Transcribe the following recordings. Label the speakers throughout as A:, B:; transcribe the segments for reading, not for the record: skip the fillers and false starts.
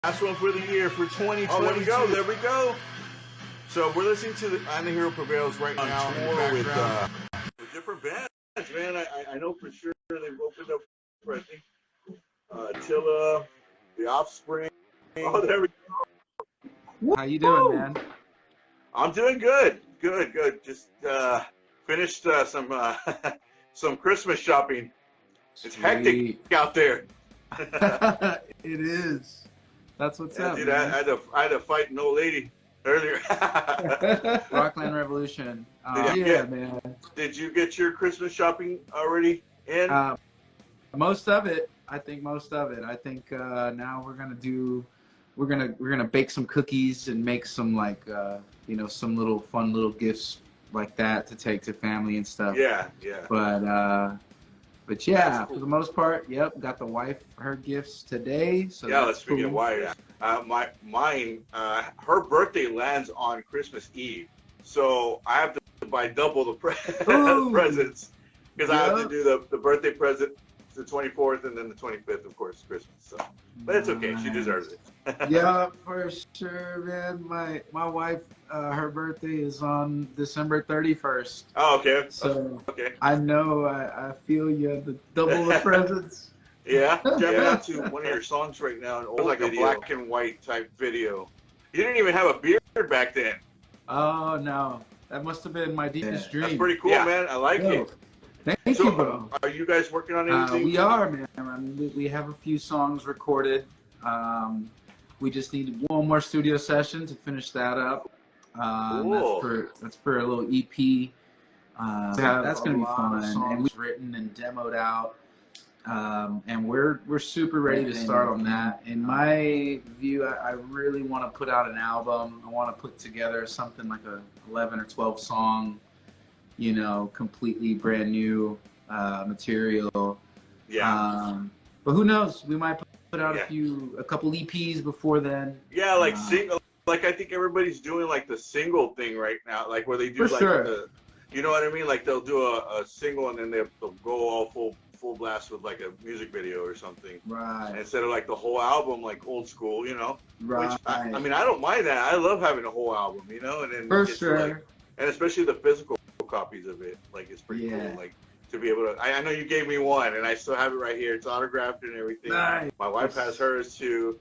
A: Last one for the year for 2022. Oh, there we go. There we go. So we're listening to On the Hero Prevails right now in the background with different bands, man. I know for sure they've opened up for, I think, Tilla, The Offspring. Oh, there we go.
B: How you doing, man?
A: I'm doing good. Good. Just finished some Christmas shopping. It's hectic out there.
B: It is. That's what's up.
A: Dude,
B: man.
A: I had to fight an old lady earlier.
B: Rockland Revolution. Man.
A: Did you get your Christmas shopping already in?
B: Most of it. I think most of it. I think now we're gonna bake some cookies and make some some little fun little gifts like that to take to family and stuff.
A: Yeah.
B: But yeah, cool. For the most part, yep. Got the wife her gifts today. So
A: yeah, let's speak of wife. Mine, her birthday lands on Christmas Eve, so I have to buy double the presents because I have to do the birthday present the 24th and then the 25th, of course, Christmas. So, but it's okay. She deserves it.
B: Yeah, for sure, man. My wife, her birthday is on December 31st.
A: Oh, okay.
B: So
A: okay.
B: I know, I feel you. The double the presents.
A: Yeah, jamming out to one of your songs right now. It was like video. A black and white type video. You didn't even have a beard back then.
B: Oh no, that must have been my deepest dream.
A: That's pretty cool, man. I like it.
B: Thank you, bro.
A: Are you guys working on anything?
B: We are, man. I mean, we have a few songs recorded. We just need one more studio session to finish that up. That's for a little EP. That's gonna be fun. And we've written and demoed out. And we're super ready to start on that. In my view, I really want to put out an album. I want to put together something like a 11 or 12 song, completely brand new material.
A: Yeah.
B: But who knows? We might put out a couple EPs before then.
A: Yeah, like single. Like I think everybody's doing like the single thing right now, like where they do you know what I mean? Like they'll do a single and then they'll go all full blast with like a music video or something.
B: Right.
A: Instead of like the whole album, like old school,
B: Right.
A: Which I mean, I don't mind that. I love having a whole album, and then
B: for sure.
A: And especially the physical copies of it, like it's pretty cool. Like to be able to. I know you gave me one, and I still have it right here. It's autographed and everything.
B: Nice.
A: My wife has hers too.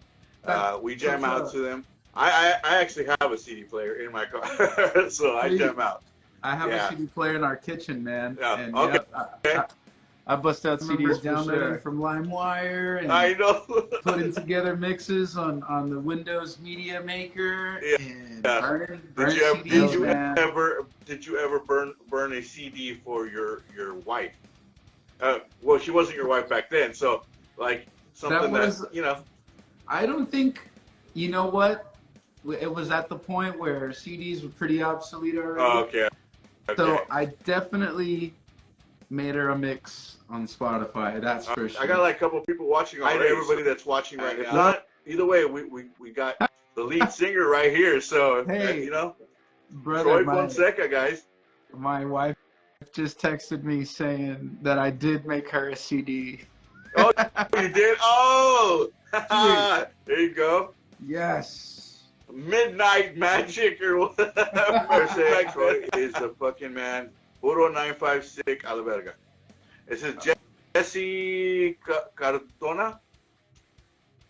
A: We jam out to them. I actually have a CD player in my car, so I jam out.
B: I have a CD player in our kitchen, man.
A: Yeah.
B: And
A: okay.
B: I bust out CDs downloading from LimeWire and
A: I know.
B: putting together mixes on the Windows Media Maker. And burn CDs,
A: did you ever burn a CD for your wife? Well, she wasn't your wife back then, so like something that
B: I don't think. You know what? It was at the point where CDs were pretty obsolete already.
A: Oh, okay.
B: So I definitely made her a mix on Spotify. That's for sure.
A: I got like a couple of people watching already. Everybody that's watching right now. Either way, we got the lead singer right here. So
B: hey, brother,
A: Troy Fonseca, guys.
B: My wife just texted me saying that I did make her a CD.
A: Oh, you did? Oh, there you go.
B: Yes.
A: Midnight Magic or whatever. Troy is the fucking man. Puro 956 a la verga. This is Jesse Cardona.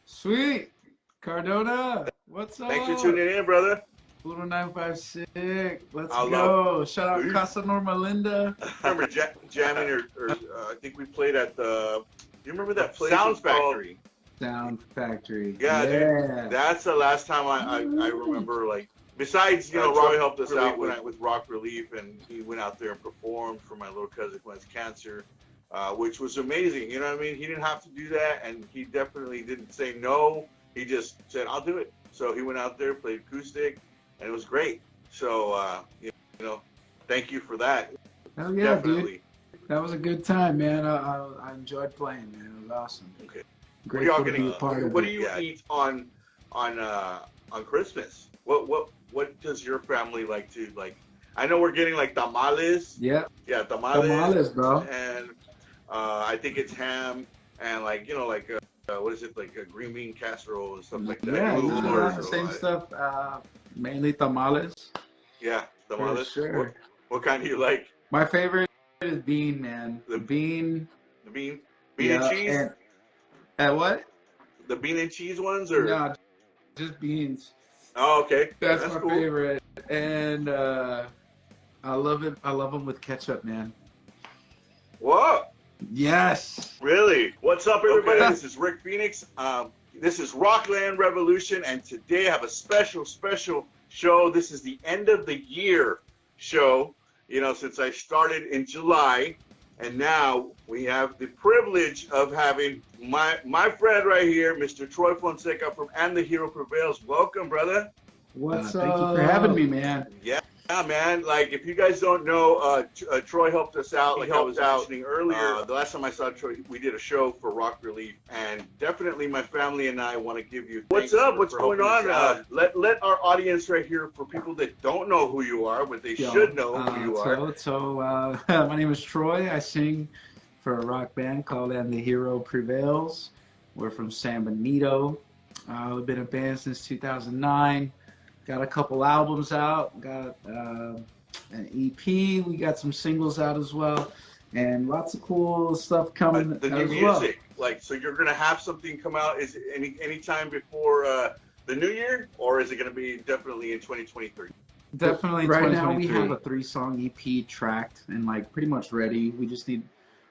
B: Sweet. Cardona. What's up?
A: Thanks for tuning in, brother.
B: Puro 956. Let's go. Shout out Casa Norma Linda.
A: I remember jamming or I think we played at the, you remember that place? Sound Factory.
B: Sound Factory.
A: Yeah, dude, that's the last time I remember, like, besides, Roy helped us out with Rock Relief, and he went out there and performed for my little cousin who has cancer, which was amazing, you know what I mean? He didn't have to do that, and he definitely didn't say no. He just said, I'll do it. So he went out there, played acoustic, and it was great. So, thank you for that.
B: Hell yeah, dude. That was a good time, man. I enjoyed playing, man. It was awesome.
A: Okay.
B: Grateful to be a part of it.
A: What do you eat on Christmas? What does your family like to like? I know we're getting like tamales.
B: Yeah.
A: Yeah, tamales.
B: Tamales, bro.
A: And I think it's ham and like what is it, like a green bean casserole and stuff like that.
B: Yeah, same stuff. Mainly tamales.
A: Yeah, tamales.
B: For sure.
A: What kind do you like?
B: My favorite is bean, man. The bean.
A: The bean and cheese.
B: And what?
A: The bean and cheese ones, or
B: no, just beans.
A: Oh, okay.
B: That's my favorite, and I love it. I love them with ketchup, man.
A: Whoa.
B: Yes.
A: Really? What's up, everybody? This is Rick Phoenix. This is Rockland Revolution, and today I have a special show. This is the end of the year show. You know, since I started in July, and now we have the privilege of having my friend right here, Mr. Troy Fonseca from And the Hero Prevails. Welcome, brother.
B: What's up? Thank you for having me, man.
A: Yeah, man. Like, if you guys don't know, Troy helped us out. Like I was mentioning earlier, the last time I saw Troy, we did a show for Rock Relief, and definitely my family and I want to give you thanks. What's up? What's going on? Let our audience right here, for people that don't know who you are, but they should know who you are.
B: So my name is Troy. I sing for a rock band called And the Hero Prevails. We're from San Benito. We've been a band since 2009. Got a couple albums out, got an EP, we got some singles out as well, and lots of cool stuff coming
A: the new music, like, so you're gonna have something come out, is it any time before the new year, or is it gonna be definitely in 2023?
B: Definitely. Right now we have a 3-song EP tracked and like pretty much ready. We just need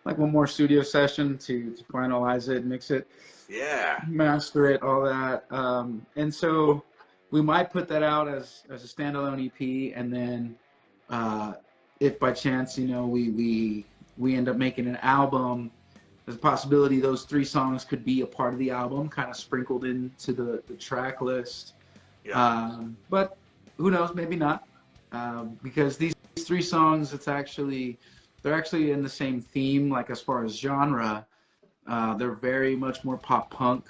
B: like one more studio session to finalize it, mix it, master it, all that, and so we might put that out as a standalone EP, and then if by chance, you know, we end up making an album, there's a possibility those 3 songs could be a part of the album, kind of sprinkled into the track list. But who knows, maybe not, because these 3 songs, they're actually in the same theme, like as far as genre. They're very much more pop punk.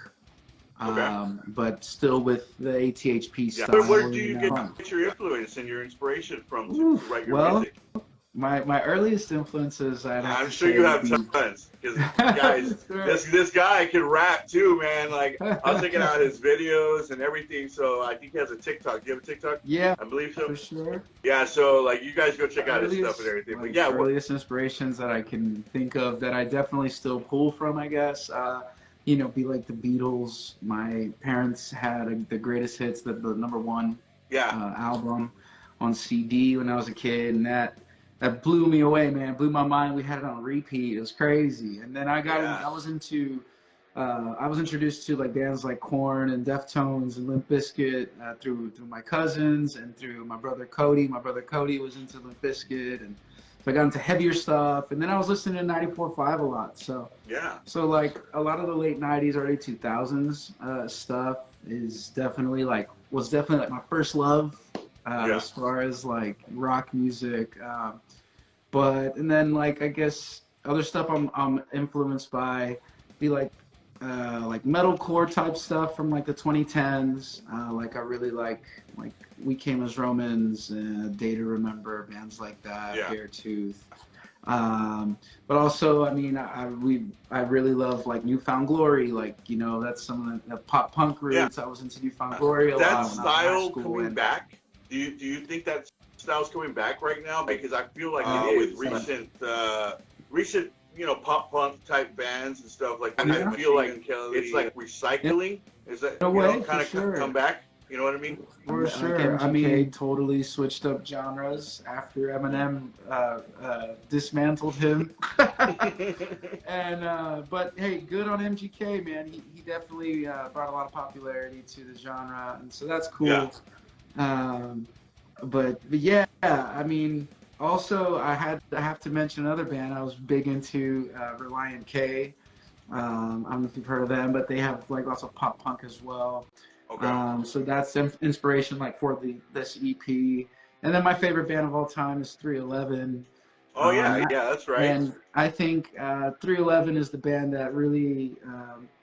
B: But still with the ATHP style.
A: But where do you get your influence and your inspiration from to write your music?
B: My earliest influences,
A: I'm sure you have tons, because guys, this guy can rap too, man. Like, I was checking out his videos and everything. So I think he has a TikTok. Do you have a TikTok?
B: Yeah,
A: I believe so.
B: For sure.
A: Yeah, so like, you guys go check out his stuff and everything. But yeah,
B: earliest inspirations that I can think of that I definitely still pull from, I guess. You know, be like the Beatles. My parents had the greatest hits, the #1 album on CD when I was a kid, and that blew me away, man. Blew my mind. We had it on repeat. It was crazy. And then I was introduced to like bands like Korn and Deftones and Limp Bizkit through my cousins and through my brother Cody. My brother Cody was into Limp Bizkit, and so I got into heavier stuff, and then I was listening to 94.5 a lot. So like a lot of the late 90s, early 2000s stuff was definitely like my first love as far as like rock music. And then like, I guess other stuff I'm influenced by be like metalcore type stuff from like the 2010s. Like I really like We Came as Romans, Day to Remember, bands like that, Beartooth. But also, I mean, I really love like Newfound Glory, like, you know, that's some of the pop punk roots. I was into Newfound Glory a lot.
A: That style coming back, do you think that style's coming back right now? Because I feel like with recent you know, pop punk type bands and stuff like that, I feel like it's like recycling. Is that kind of come back? You know what I mean?
B: For sure.
A: Like
B: I mean, totally switched up genres after Eminem dismantled him. And but hey, good on MGK, man. He definitely brought a lot of popularity to the genre, and so that's cool. But yeah, I mean, also I have to mention another band I was big into, Reliant K. I don't know if you've heard of them, but they have like lots of pop punk as well. So that's inspiration like for this EP. And then my favorite band of all time is 311.
A: That's right.
B: And I think 311 is the band that really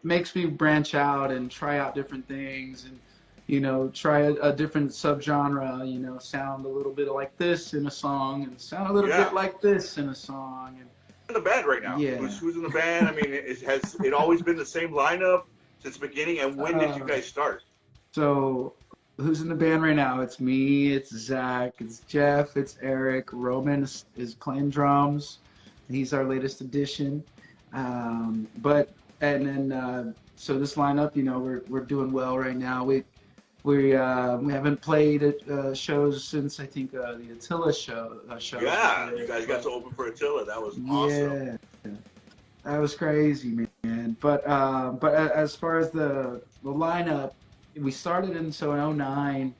B: makes me branch out and try out different things, and you know, try a different subgenre. You know, sound a little bit like this in a song, and sound a little bit like this in a song, and
A: in the band right now?
B: Yeah.
A: Who's in the band? I mean, has it always been the same lineup since the beginning? And when did you guys start?
B: So, who's in the band right now? It's me, it's Zach, it's Jeff, it's Eric. Roman is playing drums. He's our latest addition. So this lineup, you know, we're doing well right now. We haven't played at shows since I think the Attila show.
A: Yeah, you guys got to open for Attila. That was awesome.
B: Yeah, that was crazy, man. But as far as the lineup, we started in 09.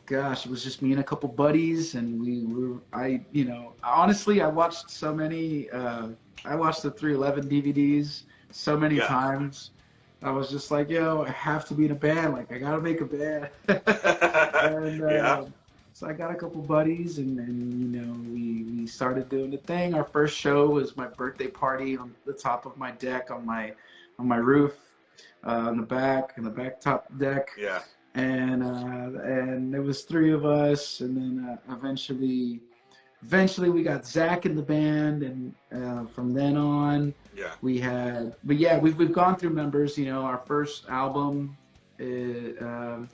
B: Gosh, it was just me and a couple buddies, and honestly, I watched so many. I watched the 311 DVDs so many times. I was just like, yo, I have to be in a band. Like, I gotta make a band. And so I got a couple buddies, and you know, we started doing the thing. Our first show was my birthday party on the top of my deck on my roof, in the back top deck.
A: Yeah.
B: And there was 3 of us, and then eventually we got Zach in the band, and from then on, we've gone through members. You know, our first album, to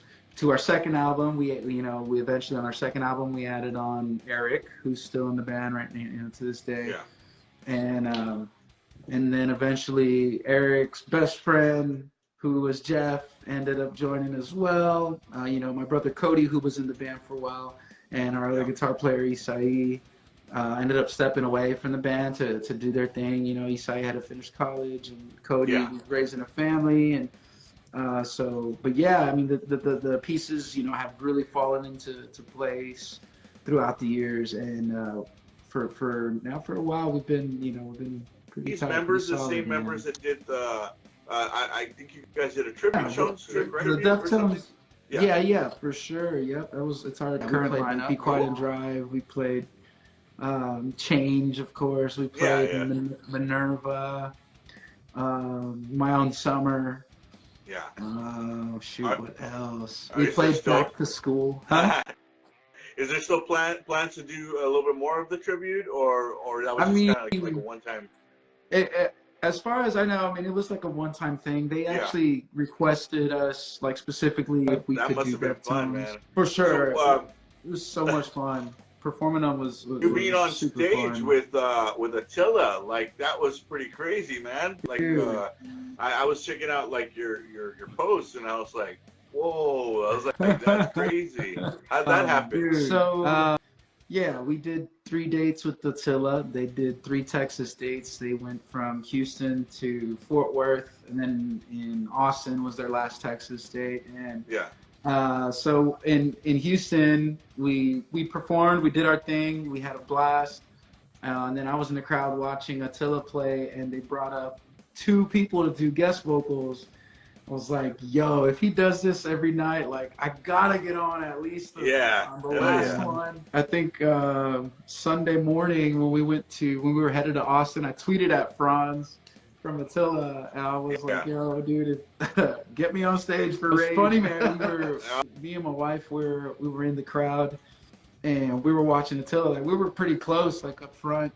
B: our second album, we eventually on our second album we added on Eric, who's still in the band right now, you know, to this day.
A: Yeah.
B: And then eventually Eric's best friend, who was Jeff, ended up joining as well. You know, my brother Cody, who was in the band for a while, and our other guitar player Isai ended up stepping away from the band to do their thing. You know, Isai had to finish college, and Cody was raising a family, and but yeah, I mean the pieces, you know, have really fallen into place throughout the years, and for a while we've been pretty
A: These
B: tight,
A: members,
B: pretty
A: the
B: solid,
A: same
B: man.
A: members that did the. I think you guys did a tribute show, right?
B: The Deftones. Yeah, for sure. Yep, it's our current lineup. Be Quiet and Drive. We played Change, of course. We played Minerva. My Own Summer.
A: Yeah.
B: What else? We played Back to School. Huh?
A: Is there still plans to do a little bit more of the tribute, or that was just kind of like a one-time?
B: As far as I know, I mean, it was like a one-time thing. They actually requested us, like, specifically if we could do Deftones.
A: Fun, man.
B: For sure. So, it was so much fun. Performing them was
A: you being on stage
B: fun.
A: with Attila, like, that was pretty crazy, man. Like, I was checking out like your posts, and I was like, whoa! I was like, that's crazy. How'd that happen?
B: So, yeah, we did 3 dates with Attila. They did 3 Texas dates. They went from Houston to Fort Worth, and then in Austin was their last Texas date. And so in Houston, we performed. We did our thing. We had a blast. And then I was in the crowd watching Attila play, and they brought up 2 people to do guest vocals. I was like, yo, if he does this every night, like, I gotta get on at least on the last one. I think Sunday morning when we were headed to Austin, I tweeted at Franz from Attila, and I was like, yo, dude, get me on stage for Rage. It's funny, man. Me and my wife, we were in the crowd, and we were watching Attila. Like, we were pretty close, like, up front,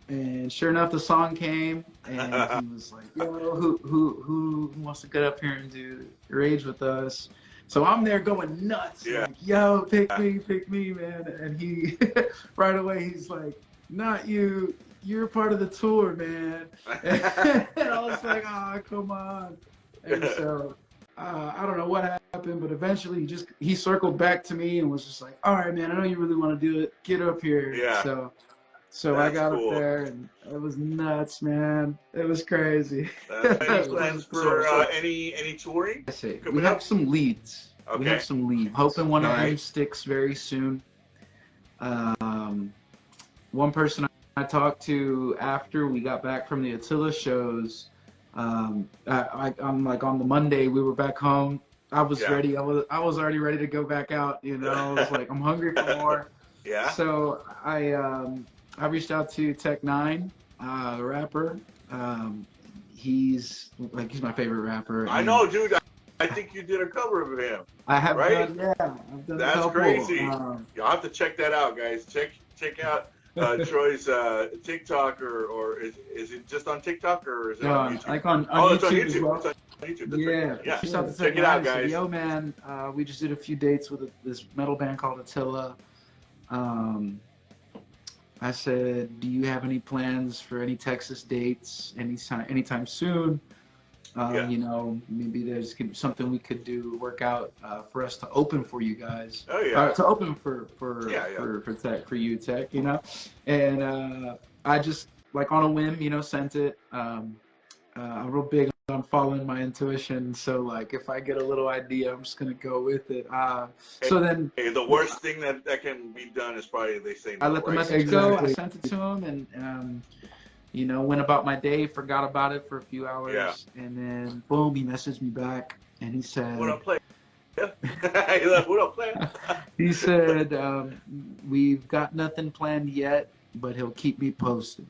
B: and sure enough, the song came, and he was like, yo, who wants to get up here and do Rage with us? So I'm there going nuts. Yeah. Like, yo, pick me, man. And he, right away, he's like, not you. You're part of the tour, man. And I was like, oh, come on. And so, I don't know what happened, but eventually he circled back to me and was just like, all right, man, I know you really want to do it. Get up here. Yeah. So I got up there, and it was nuts, man. It was crazy.
A: Any plans for any touring?
B: We have some leads. Okay. We have some leads. Hoping one of them sticks very soon. One person I talked to after we got back from the Attila shows, I'm like, on the Monday we were back home. I was ready. I was already ready to go back out. You know, I was like, I'm hungry for more. Yeah. So I reached out to Tech9, the rapper. He's my favorite rapper.
A: I know, dude. I think you did a cover of him.
B: I have, right? I've done
A: That's
B: a couple.
A: Crazy. You'll have to check that out, guys. Check out Troy's TikTok or is it just on TikTok or is it
B: No,
A: on YouTube?
B: like on
A: Oh,
B: YouTube
A: it's on
B: as
A: YouTube.
B: well.
A: It's on YouTube. That's
B: Yeah,
A: right. Yeah.
B: reached out to
A: Check it out, guys.
B: Yo, man, we just did a few dates with this metal band called Attila. I said, do you have any plans for any Texas dates anytime soon?
A: Yeah.
B: You know, maybe there's something we could do, work out for us to open for you guys.
A: Oh yeah.
B: To open for you, Tech. You know, and I just like on a whim, you know, sent it. I'm real big on following my intuition, so like if I get a little idea, I'm just gonna go with it. So then,
A: the worst thing that can be done is probably they say no.
B: I let the message go. I sent it to him, and you know, went about my day, forgot about it for a few hours, and then boom, he messaged me back, and he said,
A: "What up, play?" Yeah. He's like, "What up, play?"
B: He said, "We've got nothing planned yet, but he'll keep me posted."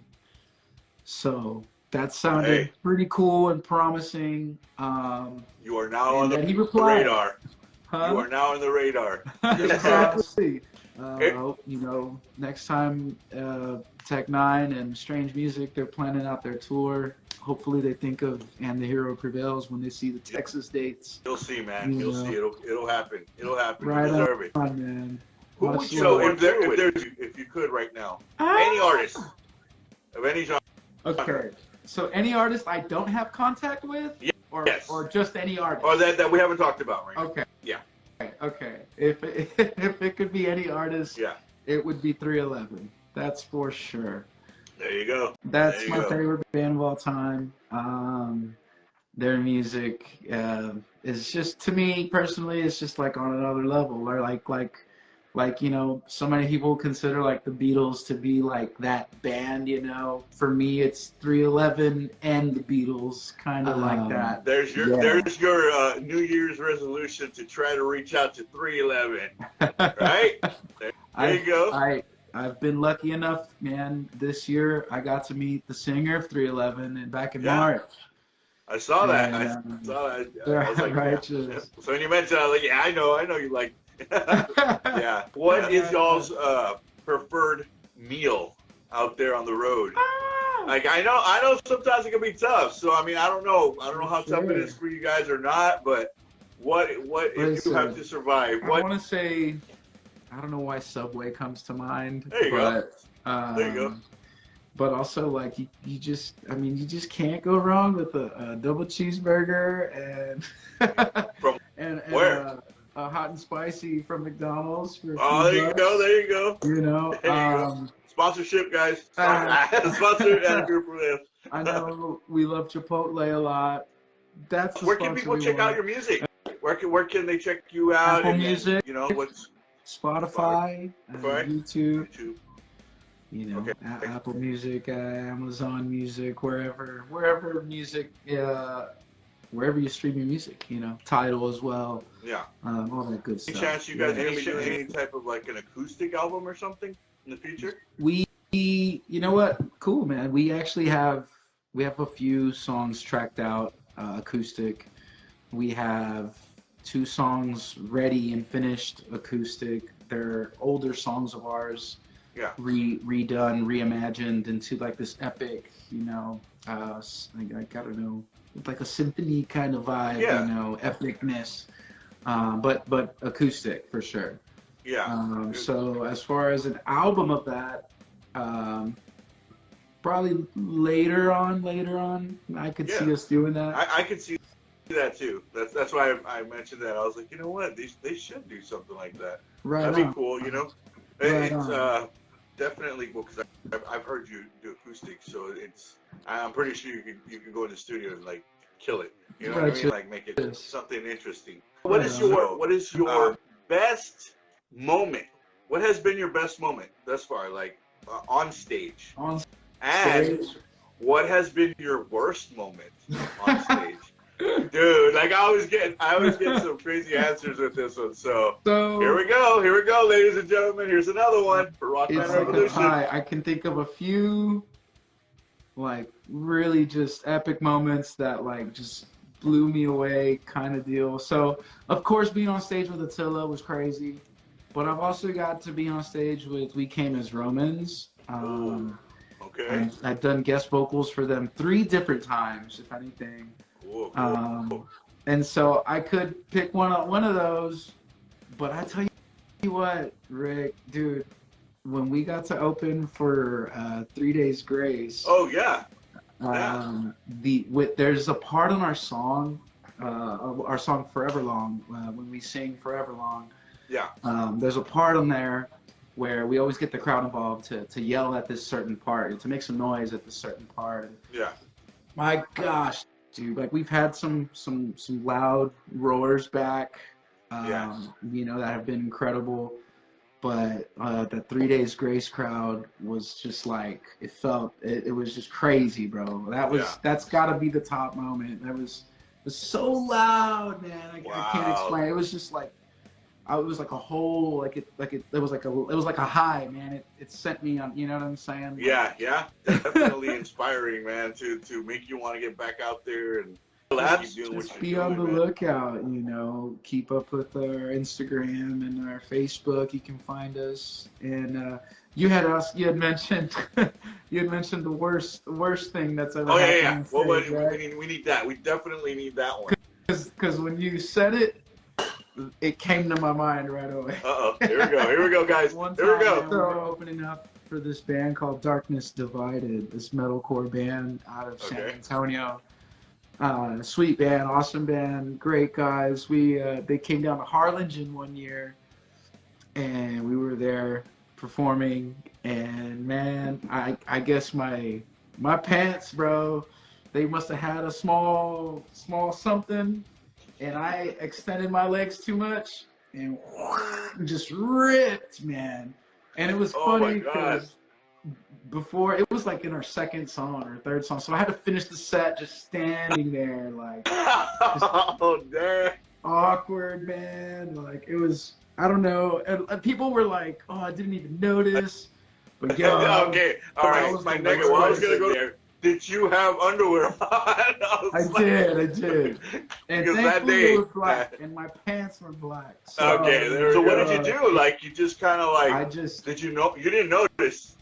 B: So that sounded pretty cool and promising.
A: You are now on the radar.
B: Huh?
A: You are now on the radar.
B: Exactly. You know, next time Tech Nine and Strange Music, they're planning out their tour. Hopefully they think of And the Hero Prevails when they see the Texas dates.
A: You'll see, man. You'll see. It'll happen. It'll happen.
B: Right,
A: you deserve it.
B: Man.
A: Who would if you could right now, any artist of any genre.
B: Okay. So any artist I don't have contact with? Or just any artist?
A: Or that we haven't talked about right now.
B: Okay.
A: Yeah.
B: Okay. If it could be any artist, it would be 311. That's for sure.
A: There you go.
B: That's my favorite band of all time. Their music is just, to me personally, it's just like on another level. Or like you know, so many people consider like the Beatles to be like that band. You know, for me, it's 311 and the Beatles, kind of like that.
A: There's your New Year's resolution to try to reach out to 311. Right? There you go.
B: I've been lucky enough, man. This year, I got to meet the singer of 311 and back in March.
A: I saw that. I saw that. I was like,
B: righteous.
A: So when you mentioned, I was like, I know you like. Yeah. What is y'all's preferred meal out there on the road? Like I know sometimes it can be tough. So I mean I don't know how tough it is for you guys or not, but what if you have to survive?
B: I want to say, I don't know why Subway comes to mind.
A: There you go. There you go.
B: But also, like, you just can't go wrong with a double cheeseburger and
A: where?
B: A hot and spicy from McDonald's.
A: There you go.
B: You know,
A: sponsorship, guys. Sponsor and group of this.
B: I know we love Chipotle a lot. That's the
A: where can people check out your music? Where can they check you out?
B: Apple Music.
A: You know what's
B: Spotify, YouTube. You know, Apple Music, Amazon Music, wherever music, wherever you stream your music, you know, Tidal as well.
A: Yeah.
B: All that good stuff.
A: Any chance you guys are going to be doing any type of like an acoustic album or something in the future?
B: You know what? Cool, man. We actually have a few songs tracked out, acoustic. We have 2 songs ready and finished acoustic. They're older songs of ours.
A: Yeah.
B: Redone, reimagined into like this epic, you know, I don't know, like a symphony kind of vibe, you know, epicness, but acoustic for sure.
A: Yeah.
B: So as far as an album of that, probably later on, I could see us doing that.
A: I could see that too. That's why I mentioned that. I was like, you know what, they should do something like that.
B: Right.
A: That'd be cool, you know.
B: Right
A: it's definitely because I've heard you do acoustic, so I'm pretty sure you can go in the studio and like kill it. You know what I mean? Like make it something interesting. What is your best moment? What has been your best moment thus far? Like on stage. And what has been your worst moment on stage? Dude, like I always get some crazy answers with this one. So here we go, ladies and gentlemen. Here's another one for Rockland Revolution.
B: I can think of a few, like really just epic moments that like just blew me away, kind of deal. So of course, being on stage with Attila was crazy, but I've also got to be on stage with We Came as Romans.
A: Okay.
B: I've done guest vocals for them 3 different times, if anything.
A: Cool.
B: And so I could pick one of those, but I tell you what, Rick, dude, when we got to open for 3 Days Grace.
A: Oh yeah.
B: There's a part on our song Forever Long, when we sing Forever Long.
A: Yeah.
B: There's a part on there where we always get the crowd involved to yell at this certain part and to make some noise at this certain part.
A: Yeah.
B: My gosh, dude, like we've had some loud roars back, you know, that have been incredible. But the 3 Days Grace crowd was just like, it was just crazy, bro. That's got to be the top moment. It was so loud, man. I can't explain. It was just like, it was like a whole, it was like a high, man. It sent me on, you know what I'm saying?
A: Yeah. Definitely inspiring, man, to make you want to get back out there and
B: just be on the lookout, you know. Keep up with our Instagram and our Facebook. You can find us. And you had mentioned the worst thing that's ever happened.
A: Well,
B: right?
A: we need that. We definitely need that one.
B: Because when you said it, it came to my mind right away.
A: Here we go, guys.
B: Here
A: we go.
B: Man, we're opening up for this band called Darkness Divided, this metalcore band out of San Antonio. Sweet band, awesome band, great guys. They came down to Harlingen one year, and we were there performing. And man, I guess my pants, bro, they must have had a small something, and I extended my legs too much and just ripped, man. And it was funny because before, it was like in our second song or third song, so I had to finish the set just standing there, like,
A: damn,
B: awkward, man. Like, it was, I don't know, and people were like, oh, I didn't even notice, but yeah.
A: Okay, all right, my next one, I was gonna go there. Did you have underwear on?
B: I did. And thankfully it was black, and my pants were black. So,
A: so what did you do? Like, you just kind of like,
B: did
A: you know, you didn't notice?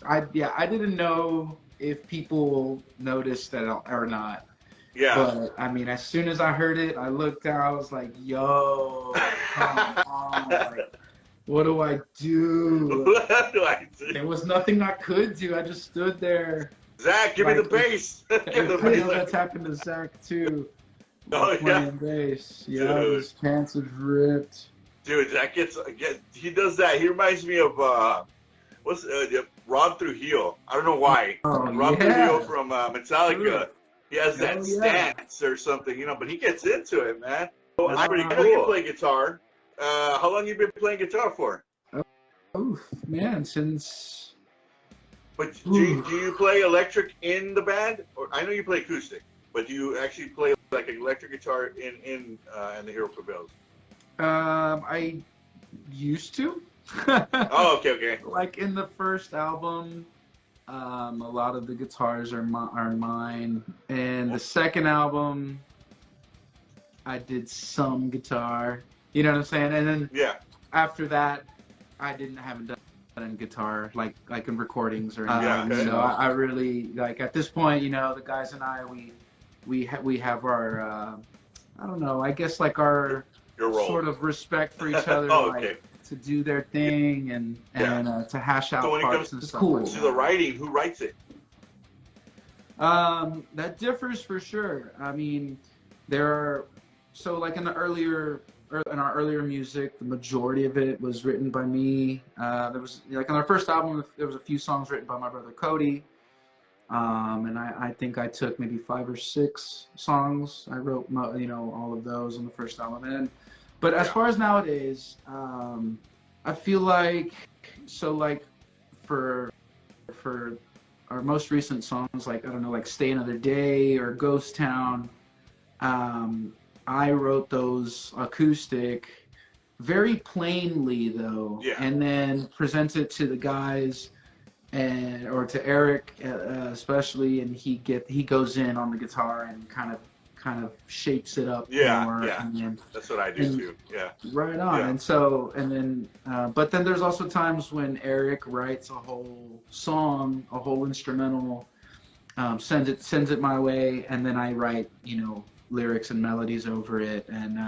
B: I didn't know if people noticed that or not.
A: Yeah.
B: But I mean, as soon as I heard it, I looked down. I was like, "Yo, come on! Like, what do I do?"
A: What do I do?
B: There was nothing I could do. I just stood there.
A: Zach, give me the bass. Give the
B: bass. That's happened to Zach too. Playing bass. Yeah, his pants was ripped.
A: Dude, Zach he does that. He reminds me of Rob Trujillo. I don't know why. Rob Trujillo from Metallica. He has that stance or something, you know, but he gets into it, man. So I know you play guitar. How long you been playing guitar for?
B: Oh, man, since...
A: But do you play electric in the band? Or I know you play acoustic, but do you actually play like an electric guitar in the Hero Prevails?
B: I used to.
A: Oh, okay.
B: Like in the first album, a lot of the guitars are mine, and the second album, I did some guitar. You know what I'm saying? And then after that, I haven't done guitar like in recordings or anything. So I really, like, at this point, you know, the guys and I, we have our I don't know, I guess like our sort of respect for each other. To do their thing and to hash out parts and stuff.
A: Cool. To the writing, who writes it?
B: That differs for sure. I mean, like in our earlier music, the majority of it was written by me. There was, like, on our first album, there was a few songs written by my brother Cody. And I think I took maybe 5 or 6 songs. I wrote, all of those on the first album. But as far as nowadays, I feel like, for our most recent songs, like, I don't know, like Stay Another Day or Ghost Town, I wrote those acoustic very plainly, though, and then present it to the guys or to Eric especially, and he goes in on the guitar and kind kind of shapes it up more.
A: Yeah,
B: And
A: that's what I do too. Yeah,
B: right on.
A: yeah.
B: And so, and then, but then there's also times when Eric writes a whole song, a whole instrumental, sends it my way, and then I write, lyrics and melodies over it, and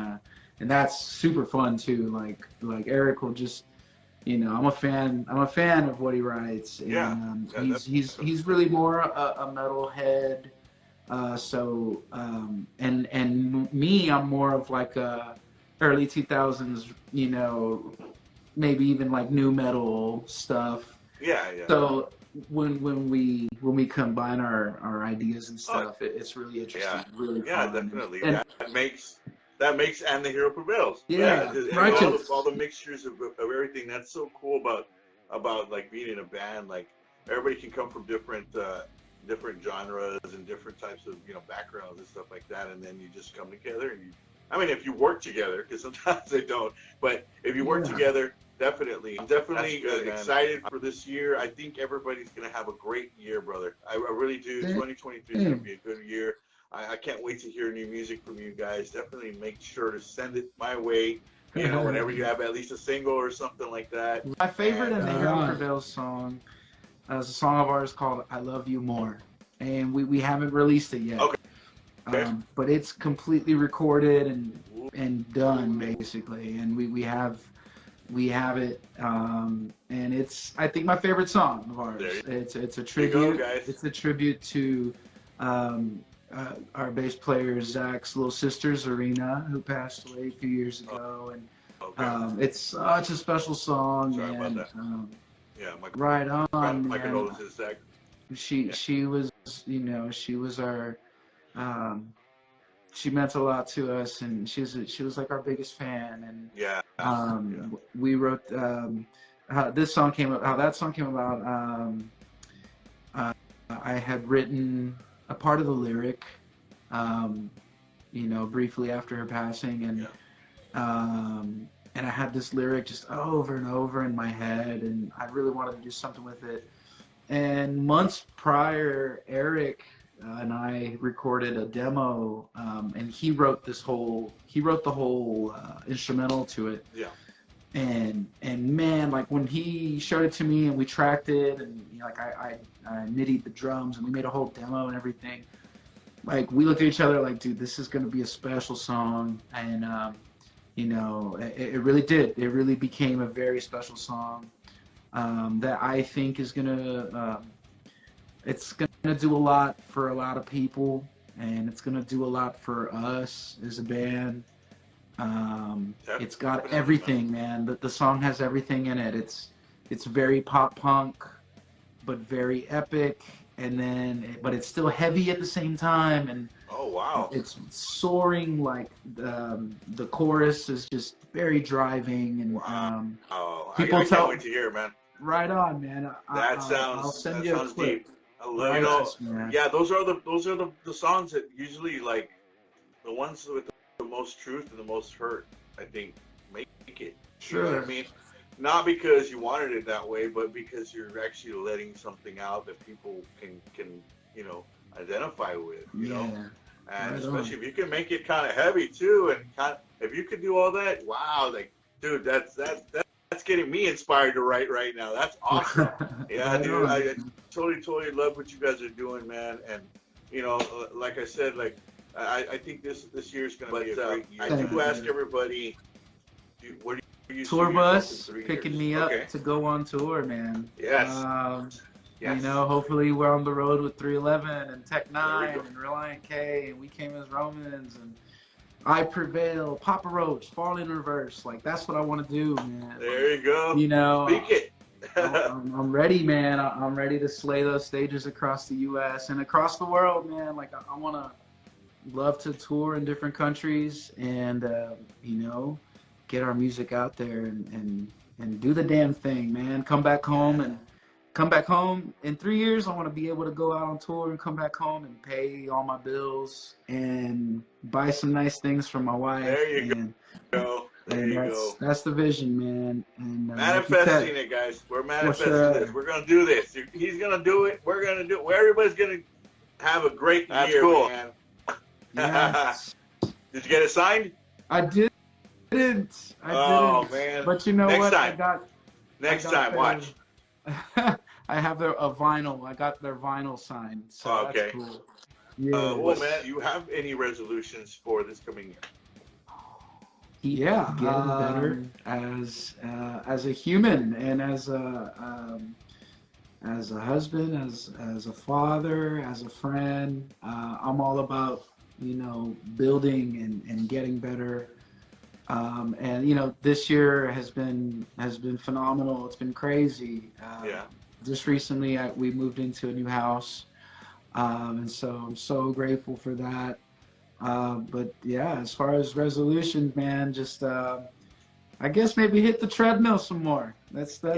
B: that's super fun too. Like Eric will just, I'm a fan of what he writes, and he's really more a metalhead. And me, I'm more of like a early 2000s, maybe even like new metal stuff.
A: Yeah.
B: So when we combine our ideas and stuff, it's really interesting, really fun.
A: Yeah, definitely.
B: And
A: that makes And the Hero Prevails.
B: Yeah,
A: and all the mixtures of everything. That's so cool about like being in a band. Like everybody can come from different genres and different types of backgrounds and stuff like that, and then you just come together and if you work together, because sometimes they don't, but if you work together, definitely. I'm definitely excited for this year. I think everybody's gonna have a great year, brother. I really do. 2023 is gonna be a good year. I can't wait to hear new music from you guys. Definitely make sure to send it my way. Whenever you have at least a single or something like that.
B: My favorite And the Hero Prevails song is a song of ours called "I Love You More," and we haven't released it yet.
A: Okay.
B: But it's completely recorded and done basically, and we have it, and it's, I think, my favorite song of ours. It's a tribute. It's a tribute to our bass player Zach's little sister Zarina, who passed away a few years ago, and it's such a special song.
A: Sorry about that.
B: Right on.
A: My condolences, Zach.
B: She was, she was our, she meant a lot to us, and she was like our biggest fan. And we wrote how that song came about. I had written a part of the lyric, briefly after her passing, and I had this lyric just over and over in my head, and I really wanted to do something with it. And months prior, Eric and I recorded a demo, and he wrote the whole instrumental to it.
A: Yeah.
B: And man, like when he showed it to me and we tracked it, and I MIDI'd the drums and we made a whole demo and everything. Like we looked at each other like, dude, this is gonna be a special song, and it really did. It really became a very special song that I think is gonna it's gonna do a lot for a lot of people, and it's gonna do a lot for us as a band. It's got everything, man. The song has everything in it. It's very pop punk, but very epic, but it's still heavy at the same time. And
A: oh wow,
B: it's soaring. Like the chorus is just very driving, and
A: I can't wait to hear it, man.
B: Right on, man. I'll send you a clip.
A: Deep. Yeah, those are the songs that usually, like, the ones with the most truth and the most hurt, I think, make it.
B: Sure.
A: You know what I mean? Not because you wanted it that way, but because you're actually letting something out that people can identify with, you know? And right especially if you can make it kind of heavy too, and if you could do all that, wow, like, dude, that's getting me inspired to write right now. That's awesome. Yeah, dude, I totally love what you guys are doing, man. And like I said, like I think this year is going to be a great year. I do ask everybody, what do you
B: tour bus picking me up to go on tour, man.
A: Yes. Yes.
B: Hopefully we're on the road with 311 and Tech 9 and Reliant K, and We Came as Romans, and I Prevail, Papa Roach, Fall in Reverse. Like, that's what I want to do, man.
A: There you go. Speak it.
B: I'm ready, man. I'm ready to slay those stages across the U.S. and across the world, man. Like, I want to love to tour in different countries and, get our music out there and do the damn thing, man. Come back home in 3 years. I want to be able to go out on tour and come back home and pay all my bills and buy some nice things for my wife.
A: There you go.
B: That's the vision, man. And
A: manifesting it, guys. We're manifesting this. We're gonna do this. He's gonna do it. We're gonna do it. Everybody's gonna have a great year, man.
B: Yes.
A: Did you get it signed?
B: I didn't.
A: Oh man!
B: But you know
A: Next
B: what?
A: time. Next time, watch.
B: I have a vinyl. I got their vinyl signed, so
A: Okay.
B: that's cool. Yeah.
A: Well, man, do you have any resolutions for this coming year?
B: Yeah, getting better as a human and as a husband, as a father, as a friend. I'm all about building and getting better. And this year has been phenomenal. It's been crazy.
A: Yeah.
B: Just recently, we moved into a new house, and so I'm so grateful for that. But yeah, as far as resolutions, man, just I guess maybe hit the treadmill some more. Let's go.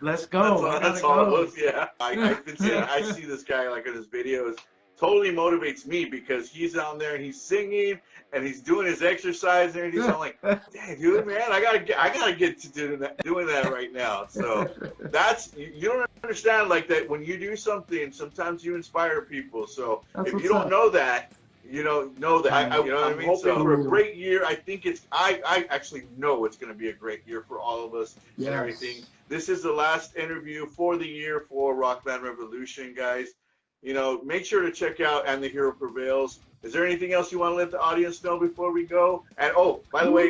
A: That's all it was. Yeah, I've been seeing. I see this guy like in his videos. Totally motivates me because he's on there and he's singing and he's doing his exercise and he's all like, "Dang, dude, man, I gotta get to doing that right now." So you don't understand like that when you do something. Sometimes you inspire people. So if you don't know that. You don't know that. You know what I mean? Hoping for a great year. I think I actually know it's going to be a great year for all of us and everything. This is the last interview for the year for Rockland Revolution, guys. Make sure to check out And the Hero Prevails. Is there anything else you want to let the audience know before we go? And by the way,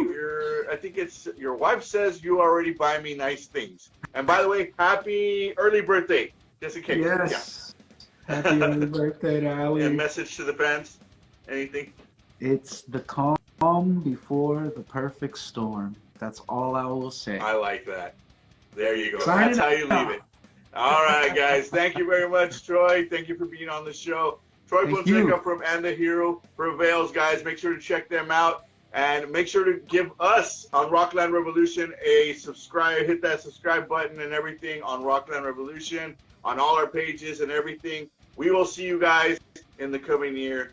A: I think it's your wife says you already buy me nice things. And by the way, happy early birthday, just in case.
B: Yes. Yeah. Happy early birthday to Ali.
A: And message to the fans. Anything?
B: It's the calm before the perfect storm. That's all I will say.
A: I like that. There you go. That's how you leave it. All right, guys. Thank you very much, Troy. Thank you for being on the show. Troy Fonseca from And the Hero Prevails, guys. Make sure to check them out. And make sure to give us on Rockland Revolution a subscribe. Hit that subscribe button and everything on Rockland Revolution, on all our pages and everything. We will see you guys in the coming year.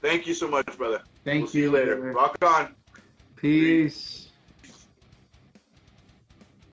A: Thank you so much, brother.
B: Thank you.
A: See you later. Rock on.
B: Peace.